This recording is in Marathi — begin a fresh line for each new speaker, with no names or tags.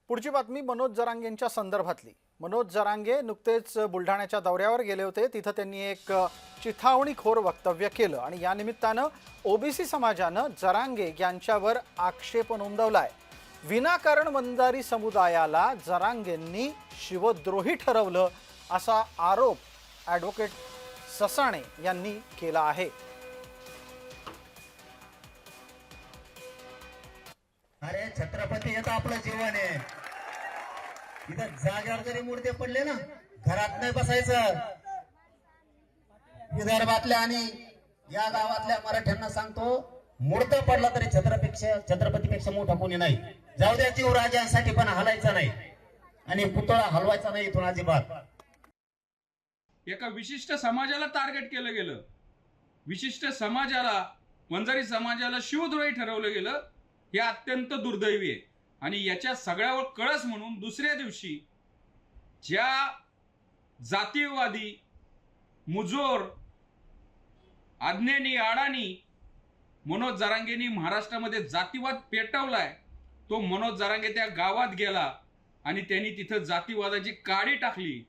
पुढची बातमी मनोज जरांगेंच्या संदर्भातली। मनोज जरांगे नुकतेच बुलढाण्याच्या दौऱ्यावर गेले होते। तिथे त्यांनी एक चिथावणीखोर वक्तव्य केलं आणि या निमित्तानं ओबीसी समाजानं जरांगे यांच्यावर आक्षेप नोंदवलाय। विनाकारण वंजारी समुदायाला जरांगेंनी शिवद्रोही ठरवलं असा आरोप ॲडव्होकेट ससाणे यांनी केला आहे।
अरे छत्रपती हे तर आपलं जीवन आहे। इथं जागेवर जरी मूर्ती पडले ना, घरात नाही बसायचं। विदर्भातल्या आणि या गावातल्या मराठ्यांना सांगतो, मूर्त पडला तरी छत्रपतीपेक्षा मोठा कोणी नाही। जाऊ द्या जीवराजांसाठी पण हलायचं नाही आणि पुतळा हलवायचा नाही इथून अजिबात।
एका विशिष्ट समाजाला टार्गेट केलं गेलं, विशिष्ट समाजाला, वंजारी समाजाला शिवद्रोही ठरवलं गेलं। हे अत्यंत दुर्दैवी आहे आणि याच्या सगळ्यावर कळस म्हणून दुसऱ्या दिवशी ज्या जातीयवादी मुजोर आज्ञेनी आडानी मनोज जरांगेंनी महाराष्ट्रामध्ये जातीवाद पेटवलाय, तो मनोज जरांगे त्या गावात गेला आणि त्यांनी तिथं जातीवादाची काडी टाकली।